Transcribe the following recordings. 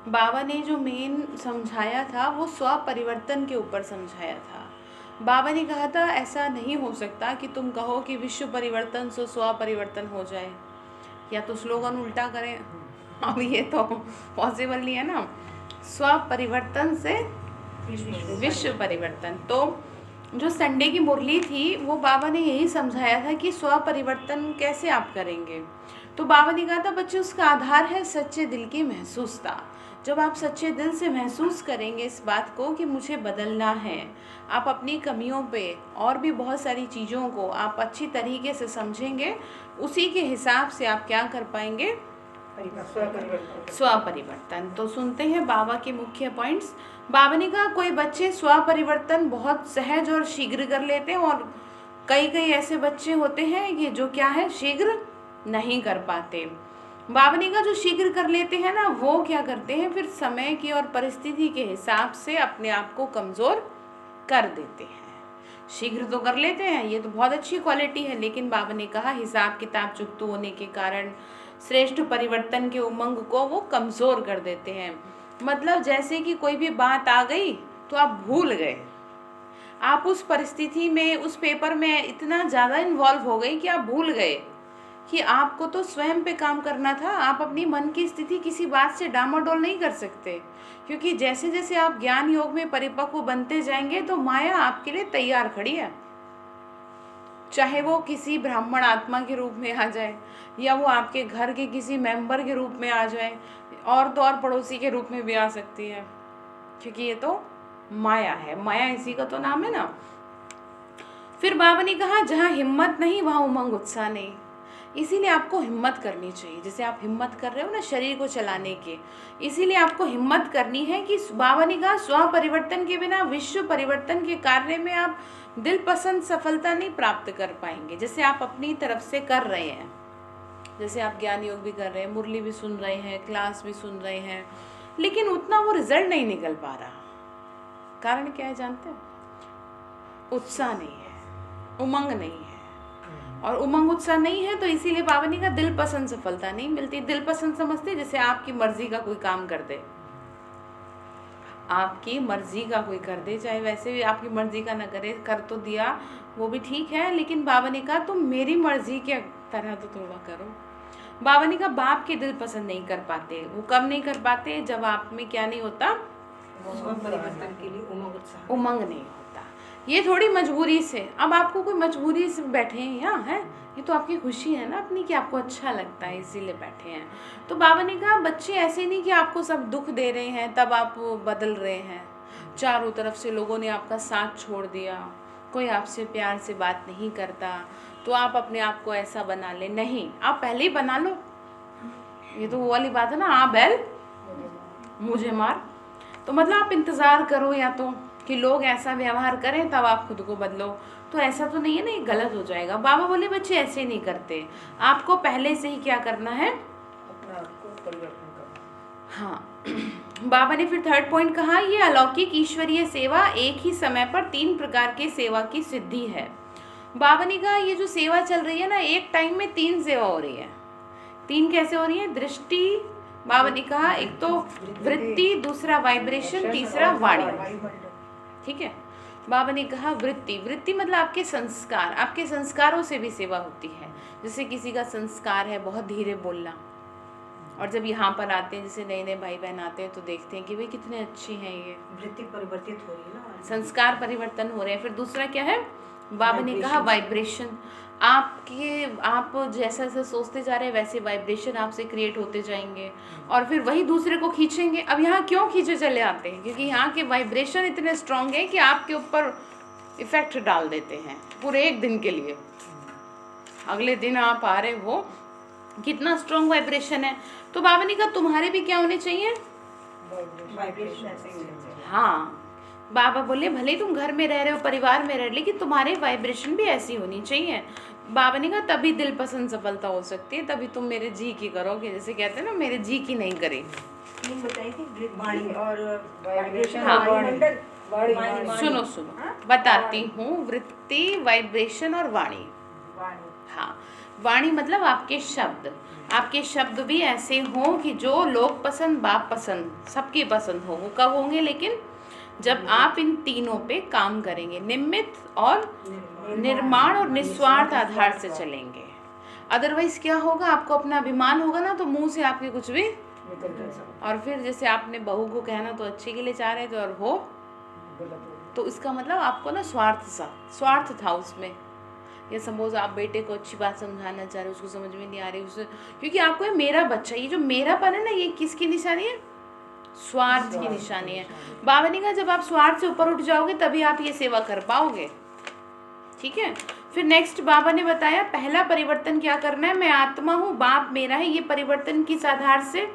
बाबा ने जो मेन समझाया था वो स्व परिवर्तन के ऊपर समझाया था। बाबा ने कहा था ऐसा नहीं हो सकता कि तुम कहो कि विश्व परिवर्तन से स्व परिवर्तन हो जाए, या तो स्लोगन उल्टा करें। अब ये तो पॉसिबल नहीं है ना। स्व परिवर्तन से विश्व परिवर्तन। तो जो संडे की मुरली थी वो बाबा ने यही समझाया था कि स्व परिवर्तन कैसे आप करेंगे। तो बाबा ने कहा था बच्चे उसका आधार है सच्चे दिल की महसूसता। जब आप सच्चे दिल से महसूस करेंगे इस बात को कि मुझे बदलना है, आप अपनी कमियों पे और भी बहुत सारी चीज़ों को आप अच्छी तरीके से समझेंगे, उसी के हिसाब से आप क्या कर पाएंगे, स्व परिवर्तन। तो सुनते हैं बाबा के मुख्य पॉइंट्स। बाबा ने कहा कोई बच्चे स्व परिवर्तन बहुत सहज और शीघ्र कर लेते हैं, और कई कई ऐसे बच्चे होते हैं कि जो क्या है, शीघ्र नहीं कर पाते। बाबा ने कहा जो शीघ्र कर लेते हैं ना, वो क्या करते हैं, फिर समय की और परिस्थिति के हिसाब से अपने आप को कमज़ोर कर देते हैं। शीघ्र तो कर लेते हैं, ये तो बहुत अच्छी क्वालिटी है, लेकिन बाबा ने कहा हिसाब किताब चुकत होने के कारण श्रेष्ठ परिवर्तन के उमंग को वो कमज़ोर कर देते हैं। मतलब जैसे कि कोई भी बात आ गई तो आप भूल गए, आप उस परिस्थिति में, उस पेपर में इतना ज़्यादा इन्वॉल्व हो गए कि आप भूल गए कि आपको तो स्वयं पे काम करना था। आप अपनी मन की स्थिति किसी बात से डामाडोल नहीं कर सकते, क्योंकि जैसे जैसे आप ज्ञान योग में परिपक्व बनते जाएंगे तो माया आपके लिए तैयार खड़ी है। चाहे वो किसी ब्राह्मण आत्मा के रूप में आ जाए, या वो आपके घर के किसी मेंबर के रूप में आ जाए, और तो और पड़ोसी के रूप में भी आ सकती है, क्योंकि ये तो माया है। माया इसी का तो नाम है ना। फिर बाबा ने कहा जहाँ हिम्मत नहीं वहाँ उमंग उत्साह नहीं। इसीलिए आपको हिम्मत करनी चाहिए, जैसे आप हिम्मत कर रहे हो ना शरीर को चलाने के, इसीलिए आपको हिम्मत करनी है कि बाबा ने कहा स्व परिवर्तन के बिना विश्व परिवर्तन के कार्य में आप दिल पसंद सफलता नहीं प्राप्त कर पाएंगे। जैसे आप अपनी तरफ से कर रहे हैं, जैसे आप ज्ञान योग भी कर रहे हैं, मुरली भी सुन रहे हैं, क्लास भी सुन रहे हैं, लेकिन उतना वो रिजल्ट नहीं निकल पा रहा। कारण क्या है जानते हैं? उत्साह नहीं है, उमंग नहीं है। और उमंग उत्साह नहीं है तो इसीलिए बाबा ने कहा दिल पसंद सफलता नहीं मिलती। दिल पसंद समझते जैसे आपकी मर्जी का कोई काम कर दे, आपकी मर्जी का कोई कर दे, चाहे वैसे भी आपकी मर्जी का ना करे, कर तो दिया वो भी ठीक है, लेकिन बाबा ने कहा तुम मेरी मर्जी के तरह तो थोड़ा करो। बाबा ने कहा बाप के दिल पसंद नहीं कर पाते। वो कब नहीं कर पाते? जब आप में क्या नहीं होता, परिवर्तन के लिए उमंग नहीं होता। ये थोड़ी मजबूरी से, अब आपको कोई मजबूरी से बैठे हैं यहाँ है, ये तो आपकी खुशी है ना अपनी, कि आपको अच्छा लगता है इसीलिए बैठे हैं। तो बाबा ने कहा बच्चे ऐसे नहीं कि आपको सब दुख दे रहे हैं तब आप बदल रहे हैं। चारों तरफ से लोगों ने आपका साथ छोड़ दिया, कोई आपसे प्यार से बात नहीं करता, तो आप अपने आप को ऐसा बना ले, नहीं, आप पहले ही बना लो। ये तो वो वाली बात है ना, आ बैल मुझे मार। तो मतलब आप इंतज़ार करो या तो कि लोग ऐसा व्यवहार करें तब आप खुद को बदलो, तो ऐसा तो नहीं है ना, ये गलत हो जाएगा। बाबा बोले बच्चे ऐसे नहीं करते, आपको पहले से ही क्या करना है, अपना आपको परिवर्तन करना। हाँ। बाबा ने फिर थर्ड पॉइंट कहा ये अलौकिक ईश्वरीय सेवा एक ही समय पर 3 प्रकार के सेवा की सिद्धि है। बाबा ने कहा ये जो सेवा चल रही है ना, एक टाइम में 3 सेवा हो रही है। 3 कैसे हो रही है? दृष्टि, बाबा ने कहा एक तो वृत्ति, दूसरा वाइब्रेशन, तीसरा वाणी। ठीक है, बाबा ने कहा वृत्ति, वृत्ति मतलब आपके संस्कार, आपके संस्कारों से भी सेवा होती है। जैसे किसी का संस्कार है बहुत धीरे बोलना, और जब यहाँ पर आते हैं, जैसे नए नए भाई बहन आते हैं तो देखते हैं कि भाई कितने अच्छे हैं, ये वृत्ति परिवर्तित हो रही है ना, संस्कार परिवर्तन हो रहे हैं। फिर दूसरा क्या है? बाबा ने कहा वाइब्रेशन, आपके आप जैसा जैसा सोचते जा रहे हैं वैसे वाइब्रेशन आपसे क्रिएट होते जाएंगे, और फिर वही दूसरे को खींचेंगे। अब यहाँ क्यों खींचे चले आते हैं? क्योंकि यहाँ के वाइब्रेशन इतने स्ट्रांग है कि आपके ऊपर इफेक्ट डाल देते हैं पूरे एक दिन के लिए। अगले दिन आप आ रहे हो, कितना स्ट्रांग वाइब्रेशन है। तो बाबा ने कहा तुम्हारे भी क्या होने चाहिए, हाँ। बाबा बोले भले ही तुम घर में रह रहे हो, परिवार में रह रहे, लेकिन तुम्हारे वाइब्रेशन भी ऐसी होनी चाहिए। बाबा ने कहा तभी दिल पसंद सफलता हो सकती है, तभी तुम मेरे जी की करोगे। जैसे कहते हैं ना, मेरे जी की नहीं करी। बताई थी वाणी और वाइब्रेशन। हाँ, सुनो बताती हूँ, वृत्ति, वाइब्रेशन और वाणी। हाँ, वाणी मतलब आपके शब्द, आपके शब्द भी ऐसे हों कि जो लोग पसंद, बाप पसंद, सबकी पसंद हो। वो कब होंगे? लेकिन जब आप इन तीनों पे काम करेंगे, निमित्त और निर्माण और निस्वार्थ आधार से चलेंगे। अदरवाइज क्या होगा? आपको अपना अभिमान होगा ना, तो मुंह से आपके कुछ भी, और फिर जैसे आपने बहू को कहना तो अच्छे के लिए चाह रहे थे और हो तो इसका मतलब आपको ना स्वार्थ था उसमें। या सपोज आप बेटे को अच्छी बात समझाना चाह रहे, उसको समझ में नहीं आ रही, उसे, क्योंकि आपको ये मेरा बच्चा, ये जो मेरापन है ना, ये किसकी निशानी है? स्वार्थ की निशानी है। बाबा ने कहा जब आप स्वार्थ से ऊपर उठ जाओगे तभी आप ये सेवा कर पाओगे। ठीक है। फिर नेक्स्ट बाबा ने बताया पहला परिवर्तन क्या करना है, मैं आत्मा हूँ, बाप मेरा है। ये परिवर्तन किस आधार से?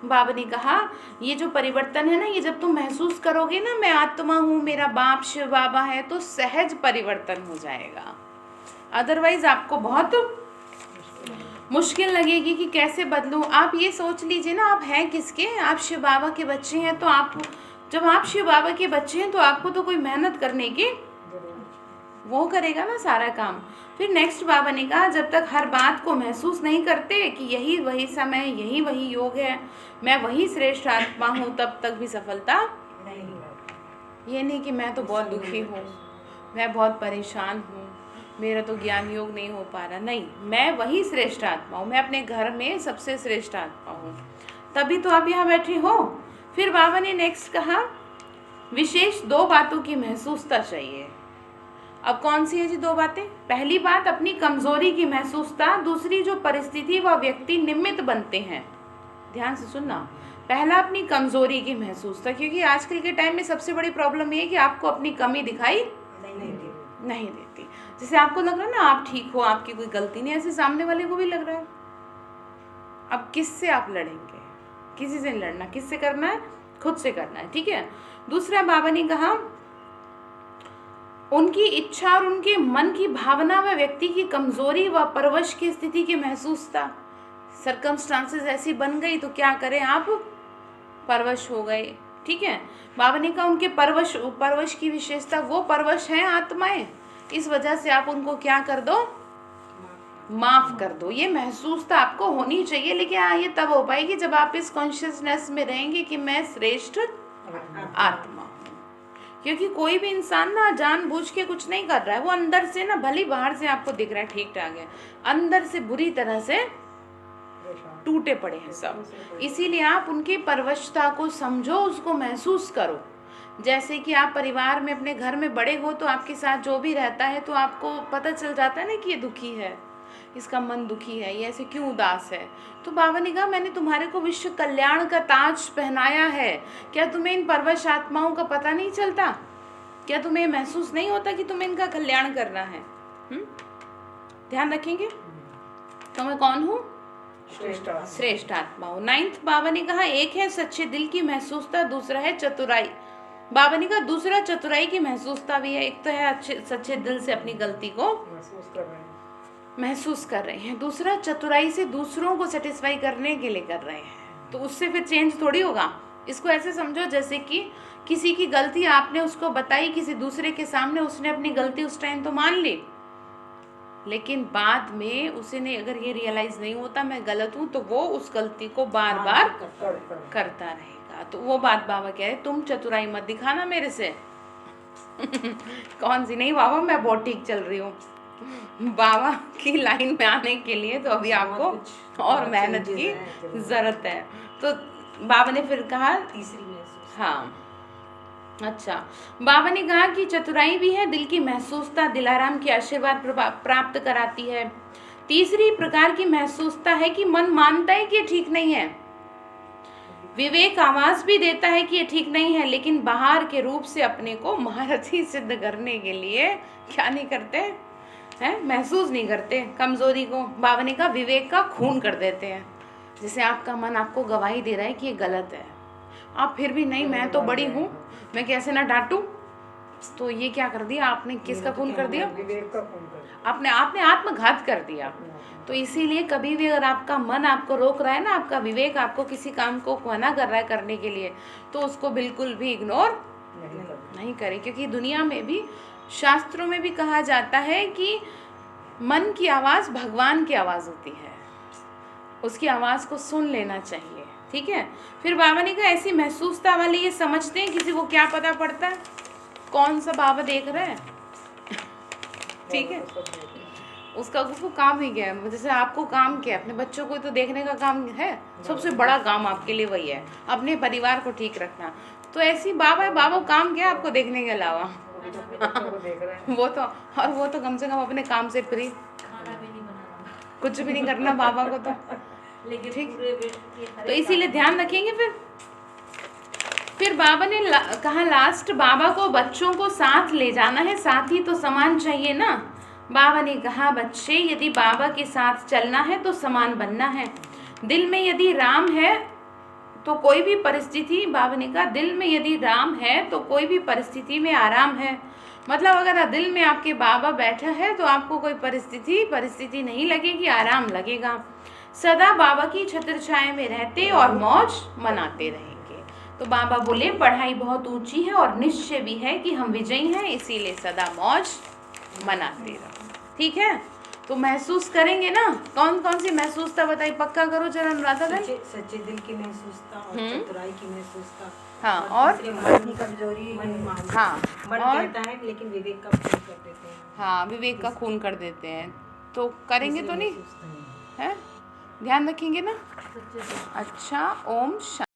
बाबा ने कहा ये जो परिवर्तन है ना, ये जब तुम महसूस करोगे ना मैं आत्मा हूँ, मेरा बाप शिव बाबा है, तो सहज परिवर्तन हो जाएगा। अदरवाइज आपको बहुत मुश्किल लगेगी कि कैसे बदलूं। आप ये सोच लीजिए ना, आप हैं किसके? आप शिव बाबा के बच्चे हैं। तो आप जब आप शिव बाबा के बच्चे हैं तो आपको तो कोई मेहनत करने की, वो करेगा ना सारा काम। फिर नेक्स्ट बाबा ने कहा जब तक हर बात को महसूस नहीं करते कि यही वही समय, यही वही योग है, मैं वही श्रेष्ठ आत्मा हूँ, तब तक भी सफलता नहीं। ये नहीं कि मैं तो बहुत दुखी हूँ, मैं बहुत परेशान हूँ, मेरा तो ज्ञान योग नहीं हो पा रहा। नहीं, मैं वही श्रेष्ठ आत्मा हूँ, मैं अपने घर में सबसे श्रेष्ठ आत्मा हूँ, तभी तो आप यहाँ बैठे हो। फिर बाबा ने नेक्स्ट कहा विशेष 2 बातों की महसूसता चाहिए। अब कौन सी है जी 2 बातें? पहली बात अपनी कमजोरी की महसूसता, दूसरी जो परिस्थिति व व्यक्ति निमित्त बनते हैं। ध्यान से सुनना, पहला अपनी कमजोरी की महसूसता, क्योंकि आजकल के टाइम में सबसे बड़ी प्रॉब्लम ये है कि आपको अपनी कमी दिखाई नहीं देती। जैसे आपको लग रहा है ना आप ठीक हो, आपकी कोई गलती नहीं, ऐसे सामने वाले को भी लग रहा है। अब किससे आप लड़ेंगे? किसी से नहीं लड़ना, किससे करना है? खुद से करना है। ठीक है। दूसरा बाबा ने कहा उनकी इच्छा और उनके मन की भावना व व्यक्ति की कमजोरी व परवश की स्थिति की महसूसता। सर्कमस्टांसेस ऐसी बन गई तो क्या करें, आप परवश हो गए। ठीक है। बाबा ने कहा उनके परवश की विशेषता, वो परवश हैं आत्माएं, इस वजह से आप उनको क्या कर दो, माफ कर दो। ये महसूसता आपको होनी चाहिए, लेकिन ये तब हो पाएगी जब आप इस कॉन्शियसनेस में रहेंगे कि मैं श्रेष्ठ आत्मा हूँ। क्योंकि कोई भी इंसान ना जानबूझ के कुछ नहीं कर रहा है, वो अंदर से ना, भली बाहर से आपको दिख रहा है ठीक ठाक है, अंदर से बुरी तरह से टूटे पड़े हैं सब। इसीलिए आप उनकी परवशता को समझो, उसको महसूस करो। जैसे कि आप परिवार में अपने घर में बड़े हो तो आपके साथ जो भी रहता है तो आपको पता चल जाता है ना कि ये दुखी है, इसका मन दुखी है, ये ऐसे क्यों उदास है। तो बाबा ने कहा मैंने तुम्हारे को विश्व कल्याण का ताज पहनाया है, क्या तुम्हें इन परवश आत्माओं का पता नहीं चलता? क्या तुम्हें महसूस नहीं होता कि तुम्हें इनका कल्याण करना है? ध्यान रखेंगे। तो मैं कौन हूँ? श्रेष्ठ आत्मा हूँ। 9th बाबा ने कहा एक है सच्चे दिल की महसूसता, दूसरा है चतुराई। बाबा ने कहा दूसरा चतुराई की महसूसता भी है। एक तो है अच्छे सच्चे दिल से अपनी गलती को महसूस कर रहे हैं, दूसरा चतुराई से दूसरों को सेटिस्फाई करने के लिए कर रहे हैं। तो उससे फिर चेंज थोड़ी होगा। इसको ऐसे समझो जैसे कि किसी की गलती आपने उसको बताई किसी दूसरे के सामने, उसने अपनी गलती उस टाइम तो मान ली, लेकिन बाद में उसने अगर ये रियलाइज नहीं होता मैं गलत हूँ, तो वो उस गलती को बार बार करता रहेगा। तो वो बात बाबा कह रहे तुम चतुराई मत दिखाना मेरे से। कौन सी? नहीं बाबा मैं बहुत ठीक चल रही हूँ। बाबा की लाइन में आने के लिए तो अभी आपको और मेहनत की जरूरत है। तो बाबा ने फिर कहा तीसरी महसूस, हाँ अच्छा, बाबा ने कहा कि चतुराई भी है, दिल की महसूसता दिलाराम के आशीर्वाद प्राप्त कराती है। तीसरी प्रकार की महसूसता है कि मन मानता है कि ये ठीक नहीं है, विवेक आवाज भी देता है कि ये ठीक नहीं है, लेकिन बाहर के रूप से अपने को महारथी सिद्ध करने के लिए क्या नहीं करते हैं, महसूस नहीं करते कमजोरी को। बाबा ने कहा विवेक का खून कर देते हैं। जैसे आपका मन आपको गवाही दे रहा है कि ये गलत है, आप फिर भी नहीं मैं तो बड़ी हूँ, मैं कैसे ना डांटूं, तो ये क्या कर दिया आपने? किसका खून कर दिया? विवेक का खून कर दिया। आपने आत्मघात कर दिया। तो इसीलिए कभी भी अगर आपका मन आपको रोक रहा है ना, आपका विवेक आपको किसी काम को मना कर रहा है करने के लिए, तो उसको बिल्कुल भी इग्नोर नहीं करें। क्योंकि दुनिया में भी, शास्त्रों में भी कहा जाता है कि मन की आवाज़ भगवान की आवाज़ होती है, उसकी आवाज़ को सुन लेना चाहिए, ठीक है। फिर बाबा ने कहा ऐसी महसूसता वाले ये समझते हैं, किसी को क्या पता पड़ता है कौन सा बाबा देख रहा है, ठीक है। उसको काम ही क्या है, जैसे आपको काम क्या है, अपने बच्चों को तो देखने का काम है, सबसे बड़ा काम आपके लिए वही है, अपने परिवार को ठीक रखना। तो ऐसी बाबा है, बाबा काम क्या है आपको देखने के अलावा वो तो, और वो तो कम से कम अपने काम से फ्री, खाना भी नहीं बनाना, कुछ भी नहीं करना बाबा को तो, लेकिन ठीक। पूरे तो इसीलिए ध्यान रखेंगे। फिर बाबा ने कहा लास्ट, बाबा को बच्चों को साथ ले जाना है, साथ ही तो सामान चाहिए ना। बाबा ने कहा बच्चे, यदि बाबा के साथ चलना है तो सामान बनना है। दिल में यदि राम है तो कोई भी परिस्थिति, बाबा ने कहा दिल में यदि राम है तो कोई भी परिस्थिति में आराम है। मतलब अगर दिल में आपके बाबा बैठा है तो आपको कोई परिस्थिति नहीं लगेगी, आराम लगेगा। सदा बाबा की छत्र छाया में रहते और मौज मनाते रहेंगे। तो बाबा बोले पढ़ाई बहुत ऊंची है और निश्चय भी है कि हम विजयी हैं, इसीलिए सदा मौज मनाते रहो, ठीक है। तो महसूस करेंगे ना, कौन कौन सी महसूसता बताइए, पक्का करो जरा अनुराधा बहन। सच्चे दिल की महसूसता और चतुराई की महसूसता। हाँ, और तीसरे मन की कमजोरी, हाँ, मन और कहता है लेकिन विवेक का खून कर देते हैं। हाँ, विवेक का खून कर देते हैं। तो करेंगे तो नहीं महसूसता है। है, ध्यान रखेंगे ना। सच्चे अच्छा, ओम शांति।